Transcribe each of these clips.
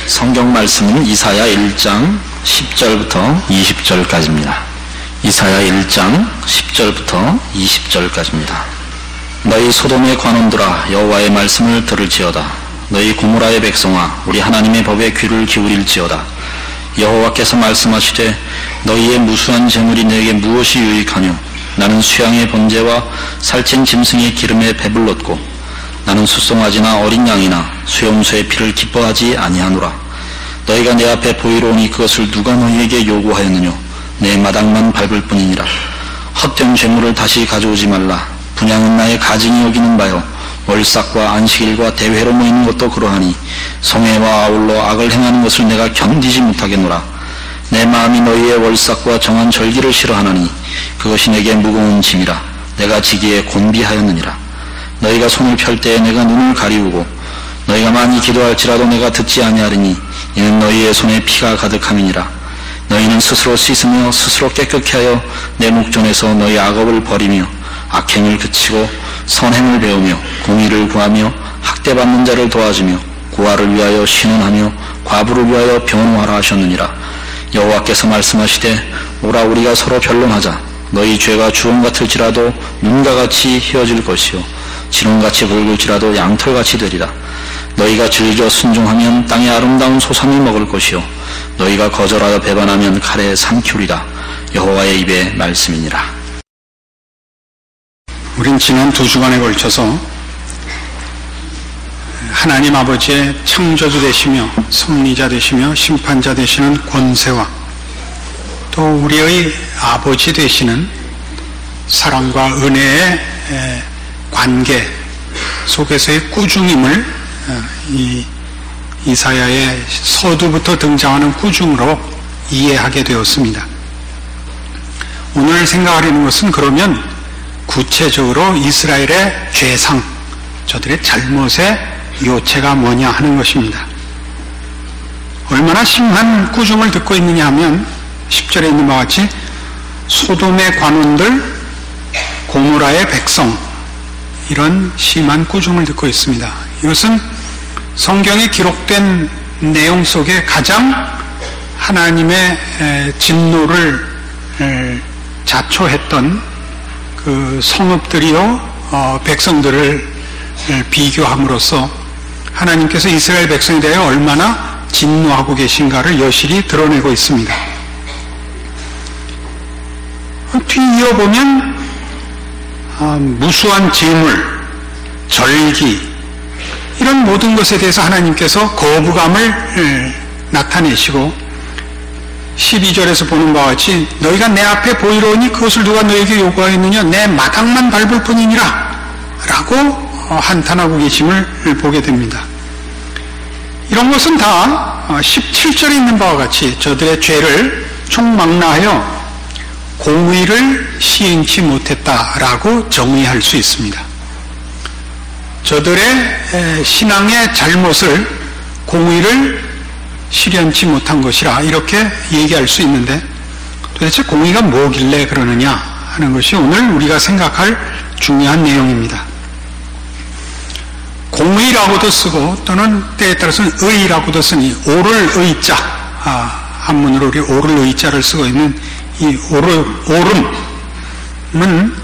성경 말씀은 이사야 1장 10절부터 20절까지입니다. 이사야 1장 10절부터 20절까지입니다. 너희 소돔의 관원들아 여호와의 말씀을 들을지어다. 너희 고모라의 백성아 우리 하나님의 법에 귀를 기울일지어다. 여호와께서 말씀하시되 너희의 무수한 재물이 내게 무엇이 유익하뇨? 나는 수양의 번제와 살찐 짐승의 기름에 배불렀고 나는 숫송아지나 어린 양이나 수염소의 피를 기뻐하지 아니하노라. 너희가 내 앞에 보이러 오니 그것을 누가 너희에게 요구하였느뇨? 내 마당만 밟을 뿐이니라. 헛된 재물을 다시 가져오지 말라. 분향은 나의 가증이 여기는 바요 월삭과 안식일과 대회로 모이는 것도 그러하니 성회와 아울러 악을 행하는 것을 내가 견디지 못하겠노라. 내 마음이 너희의 월삭과 정한 절기를 싫어하나니 그것이 내게 무거운 짐이라. 내가 지기에 곤비하였느니라. 너희가 손을 펼 때에 내가 눈을 가리우고 너희가 많이 기도할지라도 내가 듣지 아니하리니 이는 너희의 손에 피가 가득함이니라. 너희는 스스로 씻으며 스스로 깨끗게 하여 내 목전에서 너희 악업을 버리며 악행을 그치고 선행을 배우며 공의를 구하며 학대받는 자를 도와주며 고아를 위하여 신원하며 과부를 위하여 변호하라 하셨느니라. 여호와께서 말씀하시되 오라 우리가 서로 변론하자. 너희 죄가 주홍 같을지라도 눈과 같이 휘어질 것이요 지렁같이 붉을지라도 양털같이 되리라. 너희가 즐겨 순종하면 땅의 아름다운 소산을 먹을 것이요 너희가 거절하여 배반하면 칼에 삼키우리라. 여호와의 입의 말씀이니라. 우린 지난 2주간에 걸쳐서 하나님 아버지의 창조주 되시며 섭리자 되시며 심판자 되시는 권세와 또 우리의 아버지 되시는 사랑과 은혜의 관계 속에서의 꾸중임을 이 이사야의 서두부터 등장하는 꾸중으로 이해하게 되었습니다. 오늘 생각하려는 것은 그러면 구체적으로 이스라엘의 죄상, 저들의 잘못의 요체가 뭐냐 하는 것입니다. 얼마나 심한 꾸중을 듣고 있느냐 하면 10절에 있는 바와 같이 소돔의 관원들, 고모라의 백성, 이런 심한 꾸중을 듣고 있습니다. 이것은 성경에 기록된 내용 속에 가장 하나님의 진노를 자초했던 그 성읍들이요 백성들을 비교함으로써 하나님께서 이스라엘 백성에 대해 얼마나 진노하고 계신가를 여실히 드러내고 있습니다. 뒤이어보면 무수한 재물, 절기 이런 모든 것에 대해서 하나님께서 거부감을 나타내시고 12절에서 보는 바와 같이 너희가 내 앞에 보이러 오니 그것을 누가 너에게 요구하였느냐? 내 마당만 밟을 뿐이니라 라고 한탄하고 계심을 보게 됩니다. 이런 것은 다 17절에 있는 바와 같이 저들의 죄를 총망라하여 공의를 시행치 못했다라고 정의할 수 있습니다. 저들의 신앙의 잘못을 공의를 실현치 못한 것이라 이렇게 얘기할 수 있는데 도대체 공의가 뭐길래 그러느냐 하는 것이 오늘 우리가 생각할 중요한 내용입니다. 공의라고도 쓰고 또는 때에 따라서는 의라고도 쓰니 오를 의자, 한문으로 우리 오를 의자를 쓰고 있는 이 오름은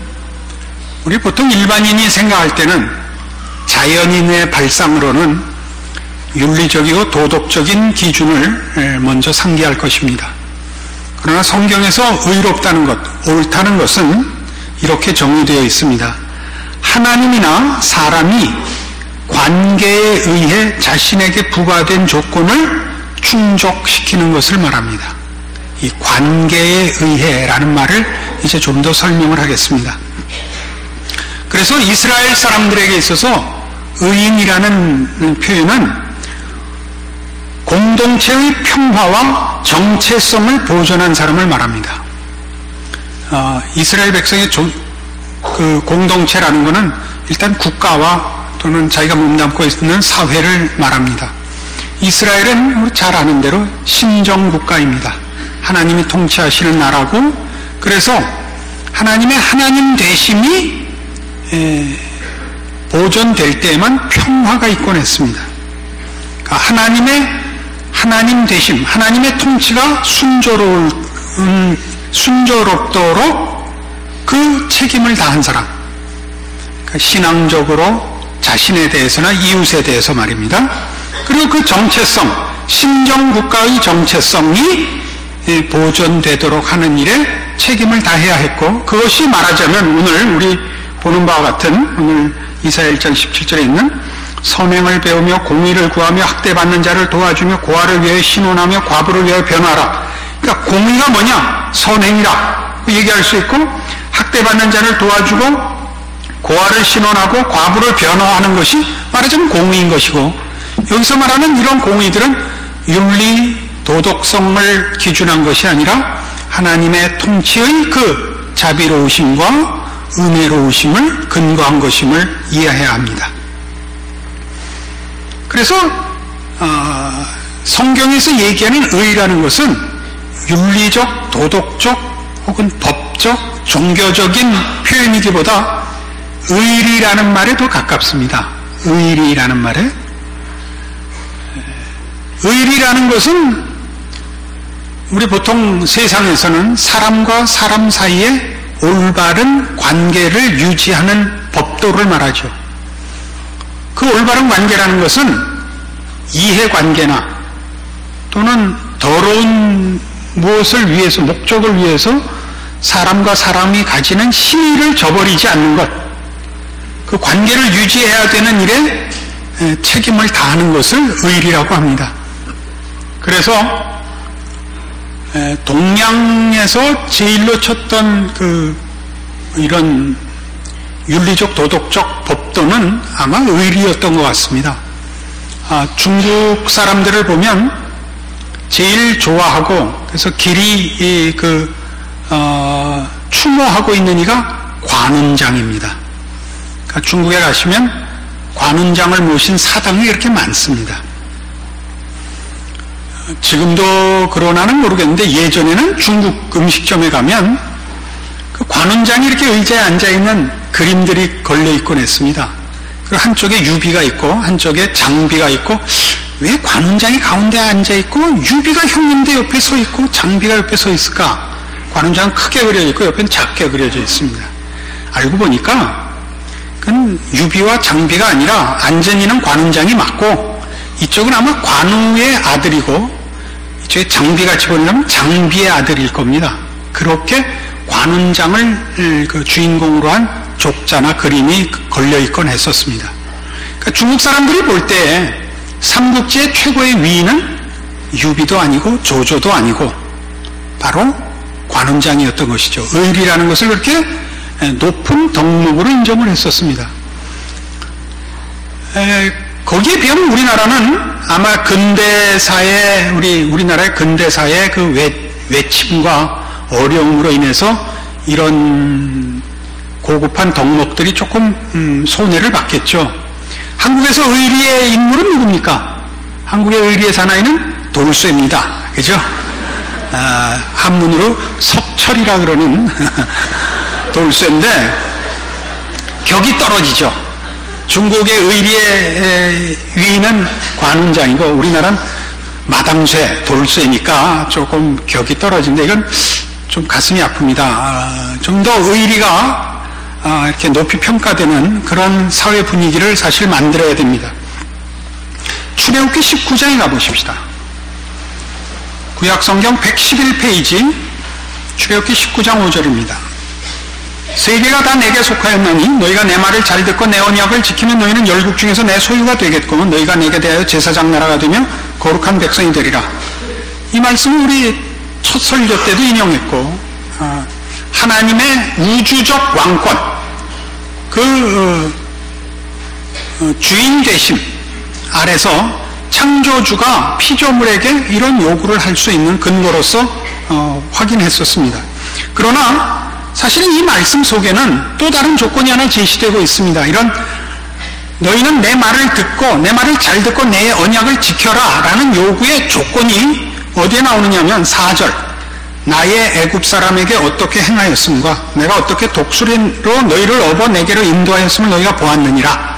우리 보통 일반인이 생각할 때는 자연인의 발상으로는 윤리적이고 도덕적인 기준을 먼저 상기할 것입니다. 그러나 성경에서 의롭다는 것, 옳다는 것은 이렇게 정의되어 있습니다. 하나님이나 사람이 관계에 의해 자신에게 부과된 조건을 충족시키는 것을 말합니다. 이 관계에 의해라는 말을 이제 좀 더 설명을 하겠습니다. 그래서 이스라엘 사람들에게 있어서 의인이라는 표현은 공동체의 평화와 정체성을 보존한 사람을 말합니다. 이스라엘 백성의 그 공동체라는 것은 일단 국가와 또는 자기가 몸담고 있는 사회를 말합니다. 이스라엘은 우리 잘 아는 대로 신정국가입니다. 하나님이 통치하시는 나라고, 그래서 하나님의 하나님 되심이 보존될 때에만 평화가 있곤 했습니다. 그러니까 하나님 되심, 하나님의 통치가 순조롭도록 그 책임을 다한 사람. 그러니까 신앙적으로 자신에 대해서나 이웃에 대해서 말입니다. 그리고 그 정체성, 신정국가의 정체성이 보존되도록 하는 일에 책임을 다해야 했고, 그것이 말하자면 오늘 우리 보는 바와 같은 오늘 이사야 1장 17절에 있는 선행을 배우며 공의를 구하며 학대받는 자를 도와주며 고아를 위하여 신원하며 과부를 위하여 변화하라. 그러니까 공의가 뭐냐? 선행이라 얘기할 수 있고, 학대받는 자를 도와주고 고아를 신원하고 과부를 변화하는 것이 말하자면 공의인 것이고, 여기서 말하는 이런 공의들은 윤리, 도덕성을 기준한 것이 아니라 하나님의 통치의 그 자비로우심과 은혜로우심을 근거한 것임을 이해해야 합니다. 그래서 성경에서 얘기하는 의라는 것은 윤리적, 도덕적 혹은 법적, 종교적인 표현이기보다 의리라는 말에 더 가깝습니다. 의리라는 말에. 의리라는 것은 우리 보통 세상에서는 사람과 사람 사이에 올바른 관계를 유지하는 법도를 말하죠. 그 올바른 관계라는 것은 이해관계나 또는 더러운 무엇을 위해서, 목적을 위해서 사람과 사람이 가지는 신의를 저버리지 않는 것, 그 관계를 유지해야 되는 일에 책임을 다하는 것을 의리라고 합니다. 그래서 동양에서 제일로 쳤던 이런 윤리적 도덕적 법도는 아마 의리였던 것 같습니다. 중국 사람들을 보면 제일 좋아하고 그래서 길이 추모하고 있는 이가 관운장입니다. 그러니까 중국에 가시면 관운장을 모신 사당이 이렇게 많습니다. 지금도 그러나는 모르겠는데 예전에는 중국 음식점에 가면 그 관운장이 이렇게 의자에 앉아있는 그림들이 걸려있곤 했습니다. 그리고 한쪽에 유비가 있고 한쪽에 장비가 있고, 왜 관운장이 가운데 앉아있고 유비가 형님대 옆에 서 있고 장비가 옆에 서 있을까? 관운장은 크게 그려져 있고 옆에는 작게 그려져 있습니다. 알고 보니까 그건 유비와 장비가 아니라 앉은 이는 관운장이 맞고, 이쪽은 아마 관우의 아들이고 이쪽에 장비같이 보려면 장비의 아들일 겁니다. 그렇게 관운장을 그 주인공으로 한 족자나 그림이 걸려있곤 했었습니다. 그러니까 중국 사람들이 볼 때 삼국지의 최고의 위인은 유비도 아니고 조조도 아니고 바로 관운장이었던 것이죠. 의리라는 것을 그렇게 높은 덕목으로 인정을 했었습니다. 거기에 비하면 우리나라는 아마 근대사의, 우리나라의 근대사의 그 외침과 어려움으로 인해서 이런 고급한 덕목들이 조금 손해를 받겠죠. 한국에서 의리의 인물은 누굽니까? 한국의 의리의 사나이는 돌쇠입니다. 그죠? 한문으로 석철이라 그러는 돌쇠인데 격이 떨어지죠. 중국의 의리의 위인은 관운장이고 우리나라는 마당쇠, 돌쇠니까 조금 격이 떨어진데 이건 좀 가슴이 아픕니다. 좀 더 의리가 이렇게 높이 평가되는 그런 사회 분위기를 사실 만들어야 됩니다. 출애굽기 19장에 가보십시다. 구약성경 111페이지 출애굽기 19장 5절입니다. 세계가 다 내게 속하였나니 너희가 내 말을 잘 듣고 내 언약을 지키면 너희는 열국 중에서 내 소유가 되겠고 너희가 내게 대하여 제사장 나라가 되며 거룩한 백성이 되리라. 이 말씀은 우리 첫 설교 때도 인용했고 하나님의 우주적 왕권, 주인 되심 아래서 창조주가 피조물에게 이런 요구를 할 수 있는 근거로서 확인했었습니다. 그러나 사실은 이 말씀 속에는 또 다른 조건이 하나 제시되고 있습니다. 이런 너희는 내 말을 듣고 내 말을 잘 듣고 내 언약을 지켜라 라는 요구의 조건이 어디에 나오느냐면 4절 나의 애굽 사람에게 어떻게 행하였음과 내가 어떻게 독수리로 너희를 업어 내게로 인도하였음을 너희가 보았느니라.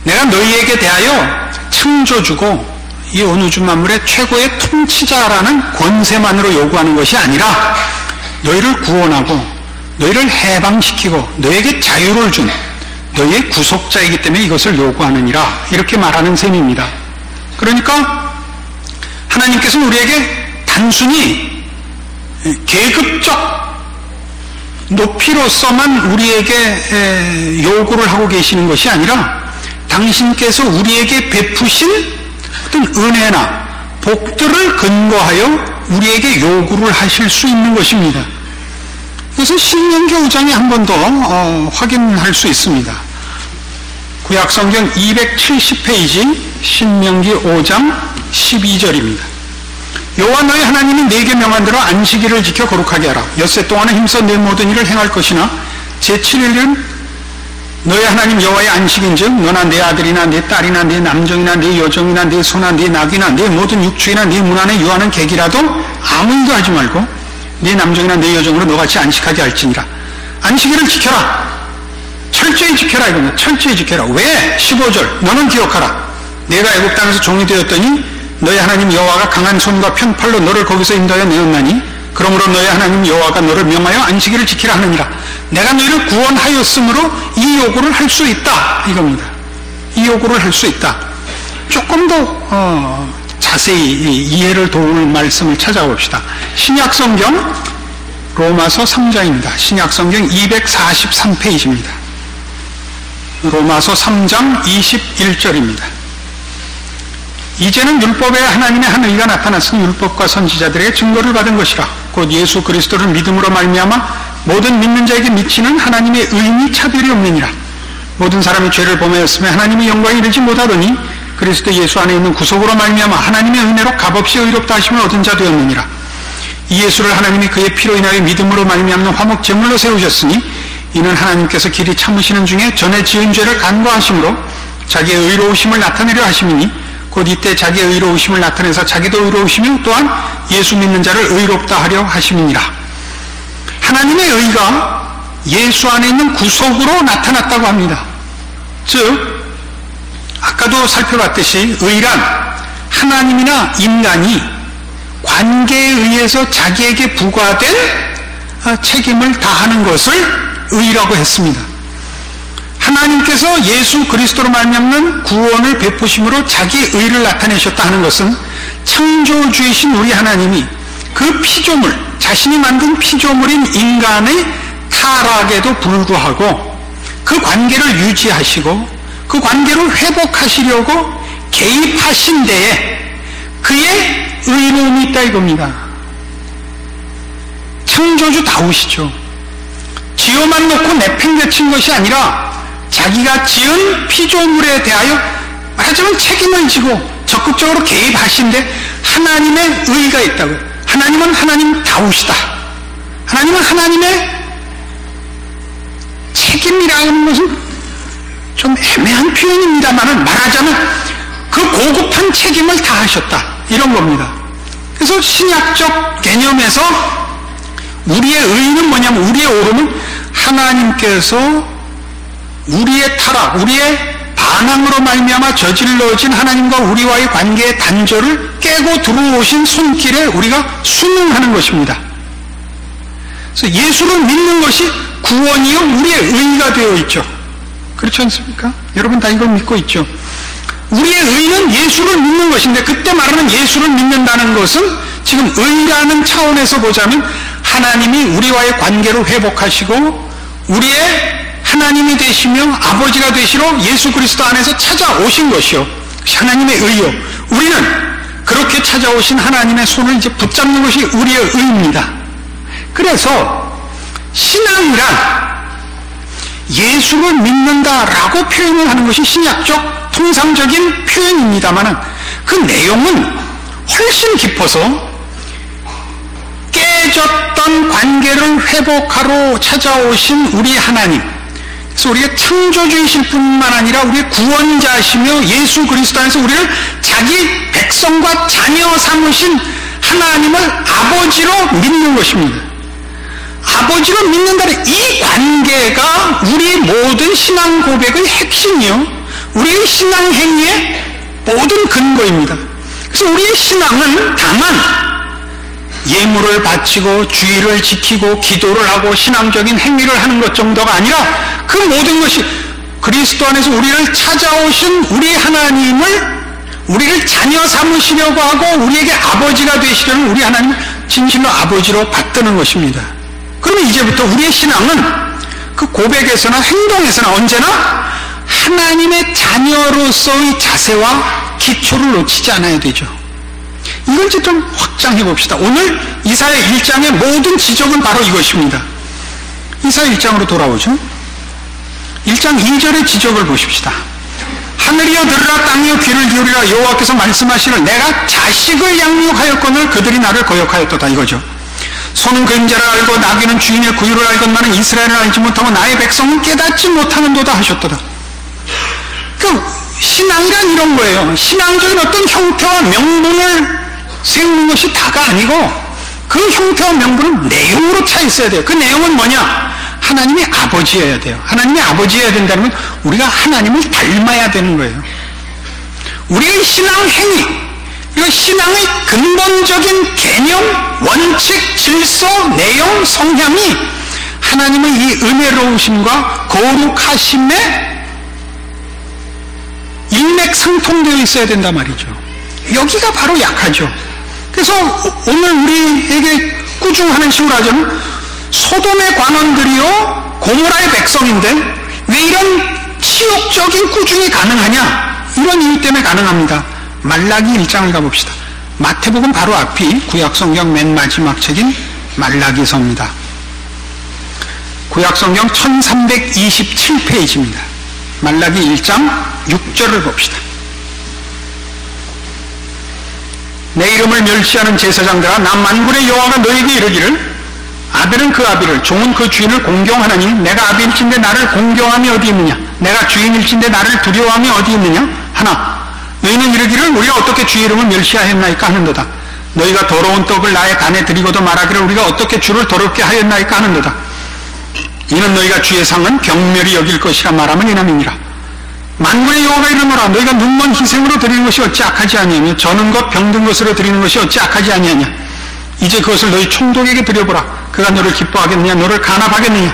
내가 너희에게 대하여 창조주고 이 온 우주 만물의 최고의 통치자라는 권세만으로 요구하는 것이 아니라 너희를 구원하고 너희를 해방시키고 너에게 자유를 준 너희의 구속자이기 때문에 이것을 요구하느니라 이렇게 말하는 셈입니다. 그러니까 하나님께서는 우리에게 단순히 계급적 높이로서만 우리에게 요구를 하고 계시는 것이 아니라 당신께서 우리에게 베푸신 어떤 은혜나 복들을 근거하여 우리에게 요구를 하실 수 있는 것입니다. 그래서 신명기 5장에 한 번 더 확인할 수 있습니다. 구약성경 270페이지 신명기 5장 12절입니다. 여호와 너희 하나님이 네게 명한 대로 안식일을 지켜 거룩하게 하라. 엿새 동안은 힘써 내 모든 일을 행할 것이나 제7일은 너희 하나님 여호와의 안식인즉 너나 내 아들이나 내 딸이나 내 남종이나 내 여종이나 내 소나 내 낙이나 내 모든 육축이나 네 문 안에 유하는 객이라도 아무 일도 하지 말고 네 남종이나 내 여종으로 너같이 안식하게 할지니라. 안식일을 지켜라. 철저히 지켜라 이겁니다. 철저히 지켜라. 왜? 15절 너는 기억하라. 내가 애굽 땅에서 종이 되었더니 너희 하나님 여호와가 강한 손과 편팔로 너를 거기서 인도하여 내었나니 그러므로 너희 하나님 여호와가 너를 명하여 안식일을 지키라 하느니라. 내가 너희를 구원하였으므로 이 요구를 할 수 있다 이겁니다. 이 요구를 할 수 있다. 조금 더 자세히 이해를 도울 말씀을 찾아봅시다. 신약성경 로마서 3장입니다. 신약성경 243페이지입니다. 로마서 3장 21절입니다. 이제는 율법에 하나님의 한 의가 나타났으니 율법과 선지자들에게 증거를 받은 것이라. 곧 예수 그리스도를 믿음으로 말미암아 모든 믿는 자에게 미치는 하나님의 의인이 차별이 없느니라. 모든 사람이 죄를 범하였으며 하나님의 영광에 이르지 못하더니 그리스도 예수 안에 있는 구속으로 말미암아 하나님의 은혜로 값없이 의롭다 하심을 얻은 자 되었느니라. 이 예수를 하나님이 그의 피로 인하여 믿음으로 말미암는 화목 제물로 세우셨으니 이는 하나님께서 길이 참으시는 중에 전에 지은 죄를 간과하심으로 자기의 의로우심을 나타내려 하심이니 곧 이때 자기의 의로우심을 나타내서 자기도 의로우시며 또한 예수 믿는 자를 의롭다 하려 하심이니라. 하나님의 의가 예수 안에 있는 구속으로 나타났다고 합니다. 즉 아까도 살펴봤듯이 의란 하나님이나 인간이 관계에 의해서 자기에게 부과된 책임을 다하는 것을 의라고 했습니다. 하나님께서 예수 그리스도로 말미암는 구원을 베푸심으로 자기의 의를 나타내셨다 하는 것은 창조주이신 우리 하나님이 그 피조물, 자신이 만든 피조물인 인간의 타락에도 불구하고 그 관계를 유지하시고 그 관계를 회복하시려고 개입하신 데에 그의 의로움이 있다 이겁니다. 창조주다우시죠. 지어만 놓고 내팽개친 것이 아니라 자기가 지은 피조물에 대하여 말하자면 책임을 지고 적극적으로 개입하신데 하나님의 의가 있다고요. 하나님은 하나님다우시다. 하나님은 하나님의 책임이라는 것은 좀 애매한 표현입니다만 말하자면 그 고급한 책임을 다하셨다 이런 겁니다. 그래서 신약적 개념에서 우리의 의는 뭐냐면 우리의 오름은 하나님께서 우리의 타락, 우리의 반항으로 말미암아 저질러진 하나님과 우리와의 관계의 단절을 깨고 들어오신 손길에 우리가 순응하는 것입니다. 그래서 예수를 믿는 것이 구원이요 우리의 의가 되어 있죠. 그렇지 않습니까? 여러분 다 이걸 믿고 있죠. 우리의 의는 예수를 믿는 것인데 그때 말하는 예수를 믿는다는 것은 지금 의라는 차원에서 보자면 하나님이 우리와의 관계를 회복하시고 우리의 하나님이 되시며 아버지가 되시러 예수 그리스도 안에서 찾아오신 것이요 하나님의 의요. 우리는 그렇게 찾아오신 하나님의 손을 이제 붙잡는 것이 우리의 의입니다. 그래서 신앙이란 예수를 믿는다라고 표현을 하는 것이 신약적 통상적인 표현입니다만 그 내용은 훨씬 깊어서 깨졌던 관계를 회복하러 찾아오신 우리 하나님, 그래서 우리가 창조주이실 뿐만 아니라 우리의 구원자시며 예수 그리스도 안에서 우리를 자기 백성과 자녀 삼으신 하나님을 아버지로 믿는 것입니다. 아버지로 믿는다는 이 관계가 우리 모든 신앙 고백의 핵심이요 우리의 신앙 행위의 모든 근거입니다. 그래서 우리의 신앙은 다만 예물을 바치고 주의를 지키고 기도를 하고 신앙적인 행위를 하는 것 정도가 아니라 그 모든 것이 그리스도 안에서 우리를 찾아오신 우리 하나님을 우리를 자녀 삼으시려고 하고 우리에게 아버지가 되시려는 우리 하나님을 진실로 아버지로 받드는 것입니다. 그러면 이제부터 우리의 신앙은 그 고백에서나 행동에서나 언제나 하나님의 자녀로서의 자세와 기초를 놓치지 않아야 되죠. 이걸 이제 좀 확장해 봅시다. 오늘 이사야 1장의 모든 지적은 바로 이것입니다. 이사야 1장으로 돌아오죠. 1장 2절의 지적을 보십시다. 하늘이여 들으라, 땅이여 귀를 기울이라. 여호와께서 말씀하시는 내가 자식을 양육하였거늘 그들이 나를 거역하였도다, 이거죠. 손은 그림자를 알고 나귀는 주인의 구유를 알건만은 이스라엘을 알지 못하고 나의 백성은 깨닫지 못하는도다 하셨도다. 그 신앙이란 이런 거예요. 신앙적인 어떤 형태와 명분을 세우는 것이 다가 아니고 그 형태와 명분은 내용으로 차 있어야 돼요. 그 내용은 뭐냐? 하나님이 아버지여야 돼요. 하나님이 아버지여야 된다면 우리가 하나님을 닮아야 되는 거예요. 우리의 신앙 행위, 이 신앙의 근본적인 개념, 원칙, 질서, 내용, 성향이 하나님의 이 은혜로우심과 거룩하심에 일맥상통되어 있어야 된단 말이죠. 여기가 바로 약하죠. 그래서 오늘 우리에게 꾸중하는 식으로 하자면 소돔의 관원들이요 고모라의 백성인데 왜 이런 치욕적인 꾸중이 가능하냐? 이런 이유 때문에 가능합니다. 말라기 1장을 가봅시다. 마태복음 바로 앞이 구약성경 맨 마지막 책인 말라기서입니다. 구약성경 1327페이지입니다. 말라기 1장 6절을 봅시다. 내 이름을 멸시하는 제사장들아, 나 만군의 여호와가 너에게 이르기를 아벨은 그 아비를, 종은 그 주인을 공경하나니 내가 아비일진데 나를 공경함이 어디 있느냐? 내가 주인일진데 나를 두려워함이 어디 있느냐? 하나, 너희는 이르기를 우리가 어떻게 주의 이름을 멸시하였나이까 하는도다. 너희가 더러운 떡을 나의 간에 드리고도 말하기를 우리가 어떻게 주를 더럽게 하였나이까 하는도다. 이는 너희가 주의 상은 경멸히 여길 것이라 말하면 이남이니라. 만군의 여호와가 이르노라, 너희가 눈먼 희생으로 드리는 것이 어찌 악하지 아니하며 저는 것 병든 것으로 드리는 것이 어찌 악하지 아니하냐. 이제 그것을 너희 총독에게 드려보라. 그가 너를 기뻐하겠느냐, 너를 간합하겠느냐.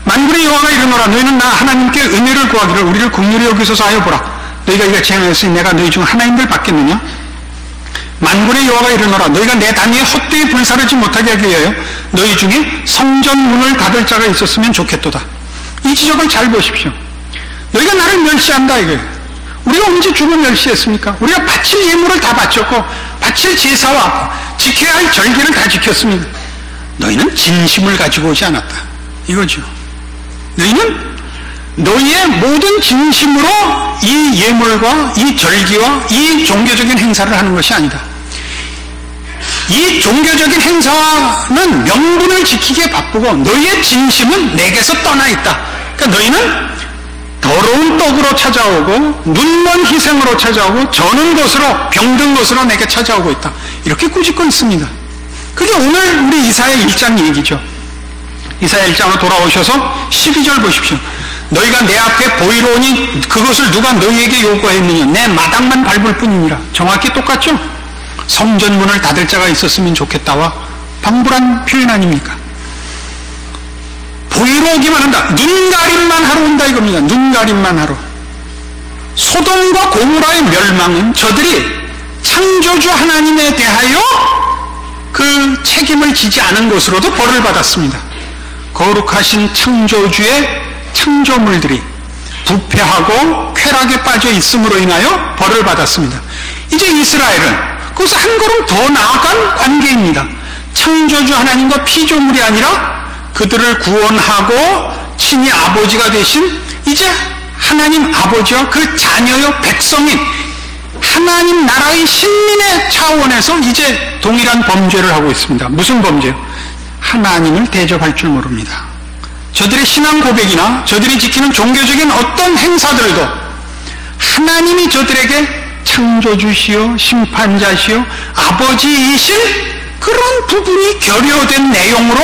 만군의 여호와가 이르노라, 너희는 나 하나님께 은혜를 구하기를 우리를 긍휼히 여기소서 하여 보라. 너희가 이같이 행하였으니 내가 너희 중 하나님들 받겠느냐. 만군의 여호와가 이르노라, 너희가 내 단위에 헛되이 불사르지 못하게 하기 위하여 너희 중에 성전문을 닫을 자가 있었으면 좋겠도다. 이 지적을 잘 보십시오. 너희가 나를 멸시한다 이거예요. 우리가 언제 주를 멸시했습니까? 우리가 바칠 예물을 다 바쳤고 바칠 제사와 지켜야 할 절기를 다 지켰습니다. 너희는 진심을 가지고 오지 않았다, 이거죠. 너희는 너희의 모든 진심으로 이 예물과 이 절기와 이 종교적인 행사를 하는 것이 아니다. 이 종교적인 행사는 명분을 지키기에 바쁘고 너희의 진심은 내게서 떠나 있다. 그러니까 너희는 더러운 떡으로 찾아오고 눈먼 희생으로 찾아오고 저는 것으로 병든 것으로 내게 찾아오고 있다. 이렇게 꾸짖고 있습니다. 그게 오늘 우리 이사야 1장 얘기죠. 이사야 1장으로 돌아오셔서 12절 보십시오. 너희가 내 앞에 보이러 오니 그것을 누가 너희에게 요구했느냐. 내 마당만 밟을 뿐이니라. 정확히 똑같죠? 성전문을 닫을 자가 있었으면 좋겠다와 방불한 표현 아닙니까? 보이러 오기만 한다. 눈가림만 하러 온다 이겁니다. 눈가림만 하러. 소돔과 고모라의 멸망은 저들이 창조주 하나님에 대하여 그 책임을 지지 않은 것으로도 벌을 받았습니다. 거룩하신 창조주의 창조물들이 부패하고 쾌락에 빠져 있음으로 인하여 벌을 받았습니다. 이제 이스라엘은 거기서 한 걸음 더 나아간 관계입니다. 창조주 하나님과 피조물이 아니라 그들을 구원하고 친히 아버지가 되신 이제 하나님 아버지와 그 자녀요 백성인 하나님 나라의 신민의 차원에서 이제 동일한 범죄를 하고 있습니다. 무슨 범죄요? 하나님을 대접할 줄 모릅니다. 저들의 신앙 고백이나 저들이 지키는 종교적인 어떤 행사들도 하나님이 저들에게 창조주시오 심판자시오 아버지이신 그런 부분이 결여된 내용으로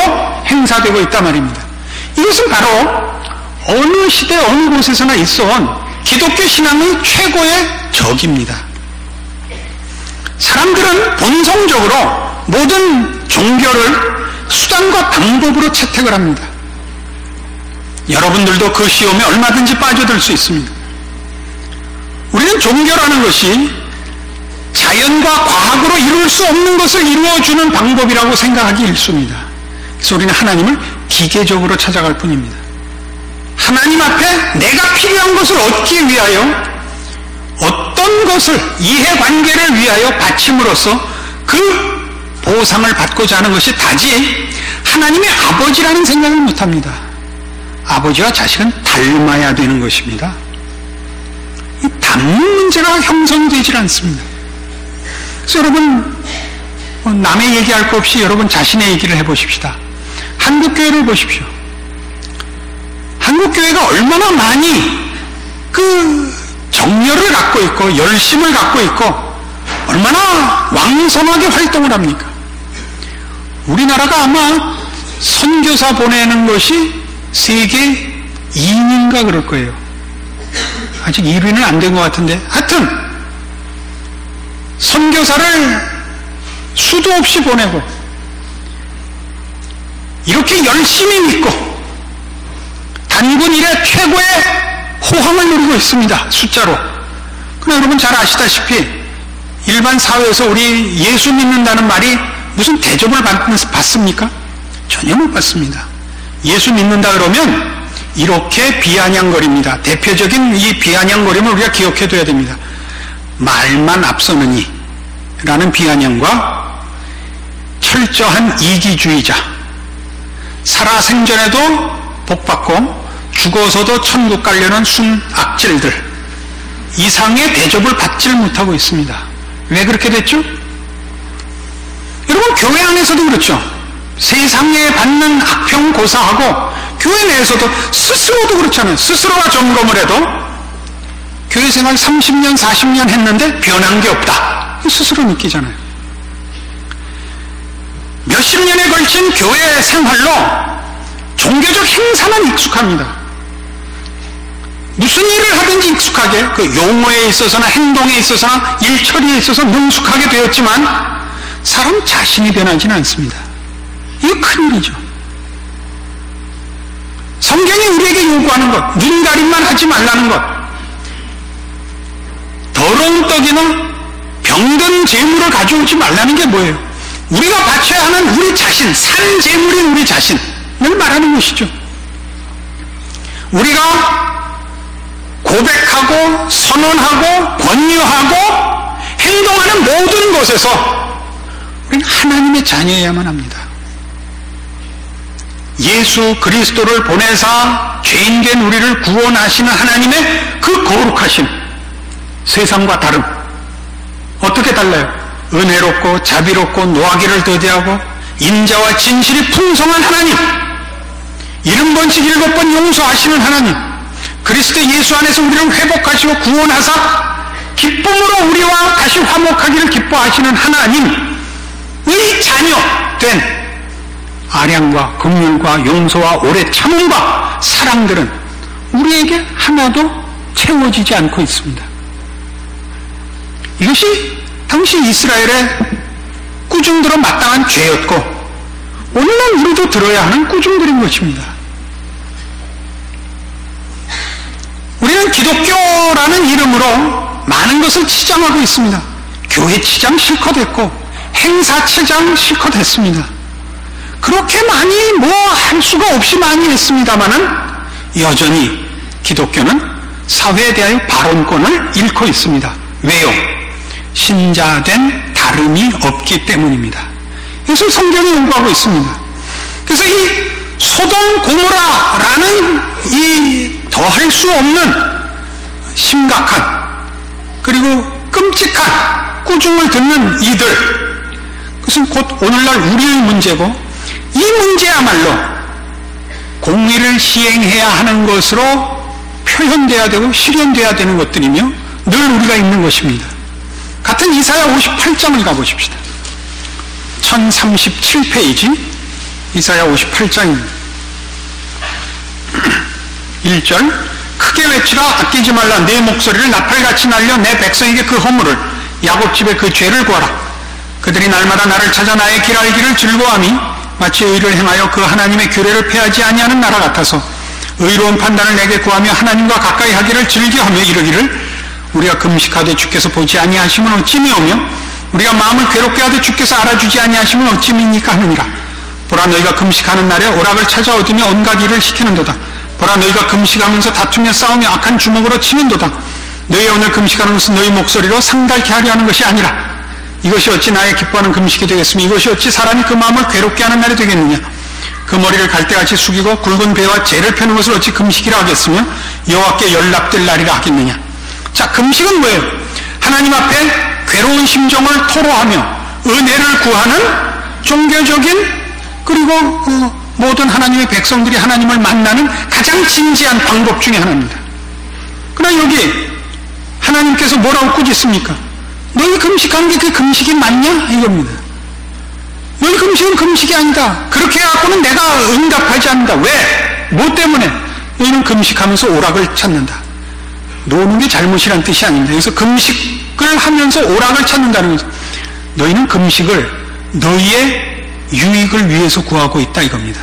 행사되고 있단 말입니다. 이것은 바로 어느 시대 어느 곳에서나 있어온 기독교 신앙의 최고의 적입니다. 사람들은 본성적으로 모든 종교를 수단과 방법으로 채택을 합니다. 여러분들도 그 시험에 얼마든지 빠져들 수 있습니다. 우리는 종교라는 것이 자연과 과학으로 이룰 수 없는 것을 이루어주는 방법이라고 생각하기 일쑤입니다. 그래서 우리는 하나님을 기계적으로 찾아갈 뿐입니다. 하나님 앞에 내가 필요한 것을 얻기 위하여 어떤 것을 이해관계를 위하여 바침으로써 그 보상을 받고자 하는 것이 다지 하나님의 아버지라는 생각을 못합니다. 아버지와 자식은 닮아야 되는 것입니다. 이 닮는 문제가 형성되질 않습니다. 그래서 여러분 남의 얘기할 것 없이 여러분 자신의 얘기를 해보십시다. 한국교회를 보십시오. 한국교회가 얼마나 많이 그 정열을 갖고 있고 열심을 갖고 있고 얼마나 왕성하게 활동을 합니까? 우리나라가 아마 선교사 보내는 것이 세계 2위인가 그럴 거예요. 아직 1위는 안 된 것 같은데 하여튼 선교사를 수도 없이 보내고 이렇게 열심히 믿고 단군 이래 최고의 호황을 누리고 있습니다. 숫자로. 그러나 여러분 잘 아시다시피 일반 사회에서 우리 예수 믿는다는 말이 무슨 대접을 받습니까? 전혀 못 받습니다. 예수 믿는다 그러면 이렇게 비아냥거립니다. 대표적인 이 비아냥거림을 우리가 기억해둬야 됩니다. 말만 앞서느니 라는 비아냥과 철저한 이기주의자, 살아생전에도 복받고 죽어서도 천국 가려는 순악질들 이상의 대접을 받지를 못하고 있습니다. 왜 그렇게 됐죠? 여러분 교회 안에서도 그렇죠. 세상에 받는 악평고사하고 교회 내에서도 스스로도 그렇잖아요. 스스로가 점검을 해도 교회 생활 30년 40년 했는데 변한 게 없다 스스로 느끼잖아요. 몇십 년에 걸친 교회 생활로 종교적 행사만 익숙합니다. 무슨 일을 하든지 익숙하게 그 용어에 있어서나 행동에 있어서나 일처리에 있어서 능숙하게 되었지만 사람 자신이 변하지는 않습니다. 이거 큰일이죠. 성경이 우리에게 요구하는 것, 눈가림만 하지 말라는 것, 더러운 떡이나 병든 재물을 가져오지 말라는 게 뭐예요? 우리가 바쳐야 하는 우리 자신, 산 재물인 우리 자신을 말하는 것이죠. 우리가 고백하고 선언하고 권유하고 행동하는 모든 것에서 우리는 하나님의 자녀여야만 합니다. 예수 그리스도를 보내사 죄인된 우리를 구원하시는 하나님의 그 거룩하심, 세상과 다름. 어떻게 달라요? 은혜롭고 자비롭고 노하기를 더디하고 인자와 진실이 풍성한 하나님, 70번씩 7번 용서하시는 하나님, 그리스도 예수 안에서 우리를 회복하시고 구원하사 기쁨으로 우리와 다시 화목하기를 기뻐하시는 하나님의 자녀 된 아량과 긍휼과 용서와 오래 참음과 사랑들은 우리에게 하나도 채워지지 않고 있습니다. 이것이 당시 이스라엘의 꾸중들어 마땅한 죄였고 오늘날 우리도 들어야 하는 꾸중들인 것입니다. 우리는 기독교라는 이름으로 많은 것을 치장하고 있습니다. 교회 치장 실컷 했고 행사 치장 실컷 했습니다. 그렇게 많이 뭐 할 수가 없이 많이 했습니다마는 여전히 기독교는 사회에 대하여 발언권을 잃고 있습니다. 왜요? 신자된 다름이 없기 때문입니다. 그래서 성경이 요구하고 있습니다. 그래서 이 소돔 고모라라는 이 더할 수 없는 심각한 그리고 끔찍한 꾸중을 듣는 이들, 그것은 곧 오늘날 우리의 문제고 이 문제야말로 공의를 시행해야 하는 것으로 표현돼야 되고 실현돼야 되는 것들이며 늘 우리가 있는 것입니다. 같은 이사야 58장을 가보십시다. 1037페이지 이사야 58장입니다. 1절 크게 외치라, 아끼지 말라. 내 목소리를 나팔같이 날려 내 백성에게 그 허물을 야곱 집에 그 죄를 구하라. 그들이 날마다 나를 찾아 나의 길 알기를 즐거워함이 마치 의를 행하여 그 하나님의 규례를 폐하지 아니하는 나라 같아서 의로운 판단을 내게 구하며 하나님과 가까이 하기를 즐겨하며 이르기를 우리가 금식하되 주께서 보지 아니하심은 어찌 미오며 우리가 마음을 괴롭게 하되 주께서 알아주지 아니하심은 어찌 미니까 하느니라. 보라 너희가 금식하는 날에 오락을 찾아 얻으며 온갖 일을 시키는도다. 보라 너희가 금식하면서 다투며 싸우며 악한 주먹으로 치는도다. 너희 오늘 금식하는 것은 너희 목소리로 상달케 하려 하는 것이 아니라 이것이 어찌 나의 기뻐하는 금식이 되겠으며 이것이 어찌 사람이 그 마음을 괴롭게 하는 날이 되겠느냐. 그 머리를 갈대같이 숙이고 굵은 배와 재를 펴는 것을 어찌 금식이라 하겠으며 여호와께 연락될 날이라 하겠느냐. 자, 금식은 뭐예요? 하나님 앞에 괴로운 심정을 토로하며 은혜를 구하는 종교적인 그리고 모든 하나님의 백성들이 하나님을 만나는 가장 진지한 방법 중에 하나입니다. 그러나 여기 하나님께서 뭐라고 꾸짖습니까? 너희 금식하는 게 그 금식이 맞냐? 이겁니다. 너희 금식은 금식이 아니다. 그렇게 해갖고는 내가 응답하지 않는다. 왜? 뭐 때문에? 너희는 금식하면서 오락을 찾는다. 노는 게 잘못이란 뜻이 아닙니다. 그래서 금식을 하면서 오락을 찾는다는 거죠. 너희는 금식을 너희의 유익을 위해서 구하고 있다 이겁니다.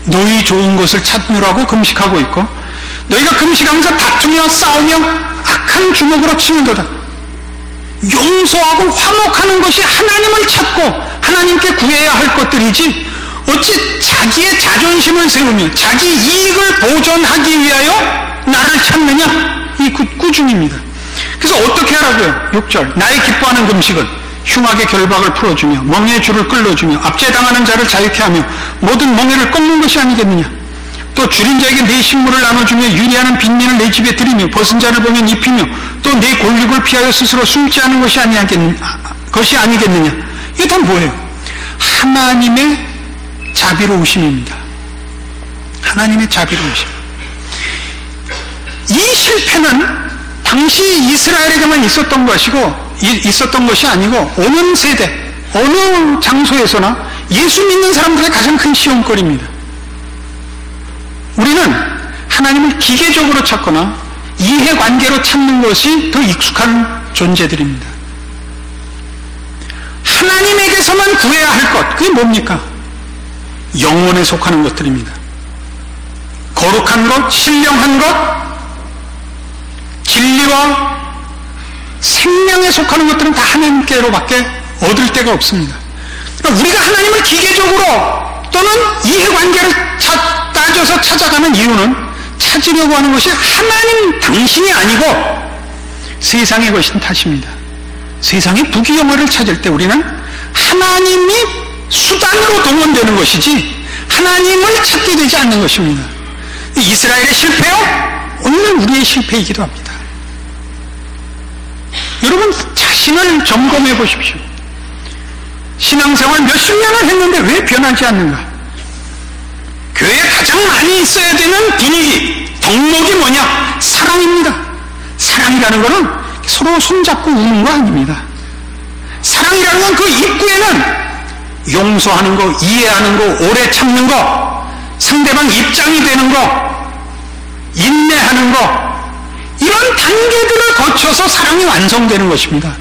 너희 좋은 것을 찾느라고 금식하고 있고 너희가 금식하면서 다투며 싸우며 악한 주먹으로 치는도다. 용서하고 화목하는 것이 하나님을 찾고 하나님께 구해야 할 것들이지 어찌 자기의 자존심을 세우며 자기 이익을 보존하기 위하여 나를 찾느냐. 이 꾸중입니다. 그래서 어떻게 하라고요? 6절 나의 기뻐하는 금식은 흉악의 결박을 풀어주며 멍에의 줄을 끌어주며 압제당하는 자를 자유케 하며 모든 멍에를 꺾는 것이 아니겠느냐. 또 줄인 자에게 내 식물을 나눠주며 유리하는 빈민을 내 집에 들이며 벗은 자를 보면 입히며 또 내 골육을 피하여 스스로 숨지 않은 것이 아니겠느냐. 이게 다 뭐예요? 하나님의 자비로우심입니다. 하나님의 자비로우심. 이 실패는 당시 이스라엘에게만 있었던 것이 아니고 어느 세대, 어느 장소에서나 예수 믿는 사람들의 가장 큰 시험거리입니다. 우리는 하나님을 기계적으로 찾거나 이해관계로 찾는 것이 더 익숙한 존재들입니다. 하나님에게서만 구해야 할 것, 그게 뭡니까? 영혼에 속하는 것들입니다. 거룩한 것, 신령한 것, 진리와 생명에 속하는 것들은 다 하나님께로밖에 얻을 데가 없습니다. 그러니까 우리가 하나님을 기계적으로 또는 이해관계를 따져서 찾아가는 이유는 찾으려고 하는 것이 하나님 당신이 아니고 세상의 것인 탓입니다. 세상의 부귀영화를 찾을 때 우리는 하나님이 수단으로 동원되는 것이지 하나님을 찾게 되지 않는 것입니다. 이스라엘의 실패요? 오늘 우리의 실패이기도 합니다. 여러분 자신을 점검해 보십시오. 신앙생활 몇십 년을 했는데 왜 변하지 않는가? 교회에 가장 많이 있어야 되는 분위기, 덕목이 뭐냐? 사랑입니다. 사랑이라는 것은 서로 손잡고 우는 거 아닙니다. 사랑이라는 건 그 입구에는 용서하는 거, 이해하는 거, 오래 참는 거, 상대방 입장이 되는 거, 인내하는 거, 이런 단계들을 거쳐서 사랑이 완성되는 것입니다.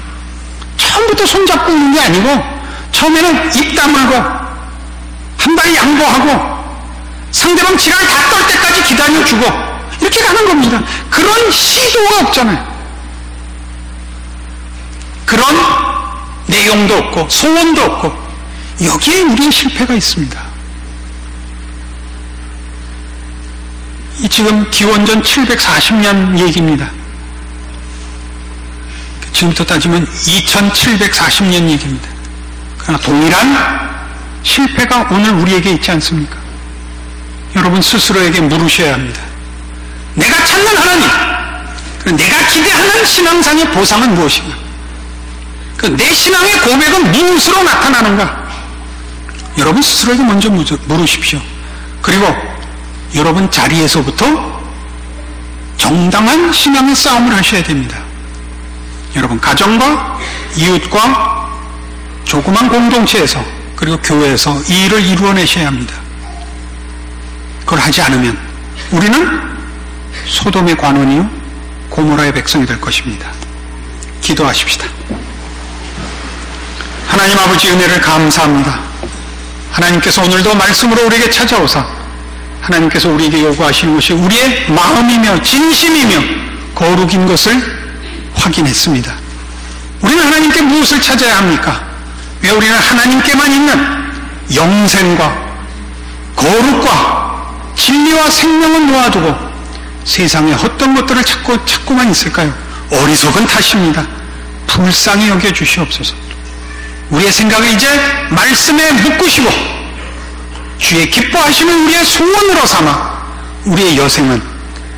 처음부터 손잡고 있는 게 아니고 처음에는 입 다물고 한 발 양보하고 상대방 지랄 다 떨 때까지 기다려주고 이렇게 가는 겁니다. 그런 시도가 없잖아요. 그런 내용도 없고 소원도 없고 여기에 우리의 실패가 있습니다. 이 지금 기원전 740년 얘기입니다. 지금부터 따지면 2740년 얘기입니다. 그러나 동일한 실패가 오늘 우리에게 있지 않습니까? 여러분 스스로에게 물으셔야 합니다. 내가 찾는 하나님, 내가 기대하는 신앙상의 보상은 무엇인가? 내 신앙의 고백은 무엇으로 나타나는가? 여러분 스스로에게 먼저 물으십시오. 그리고 여러분 자리에서부터 정당한 신앙의 싸움을 하셔야 됩니다. 여러분 가정과 이웃과 조그만 공동체에서 그리고 교회에서 이 일을 이루어내셔야 합니다. 그걸 하지 않으면 우리는 소돔의 관원이요 고모라의 백성이 될 것입니다. 기도하십시다. 하나님 아버지 은혜를 감사합니다. 하나님께서 오늘도 말씀으로 우리에게 찾아오사 하나님께서 우리에게 요구하시는 것이 우리의 마음이며 진심이며 거룩인 것을 확인했습니다. 우리는 하나님께 무엇을 찾아야 합니까? 왜 우리는 하나님께만 있는 영생과 거룩과 진리와 생명을 놓아두고 세상에 어떤 것들을 찾고만 있을까요? 어리석은 탓입니다. 불쌍히 여겨주시옵소서. 우리의 생각을 이제 말씀에 묶으시고 주의 기뻐하시는 우리의 소원으로 삼아 우리의 여생은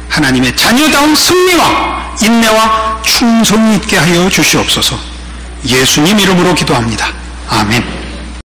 하나님의 자녀다운 승리와 인내와 충성이 있게 하여 주시옵소서. 예수님 이름으로 기도합니다. 아멘.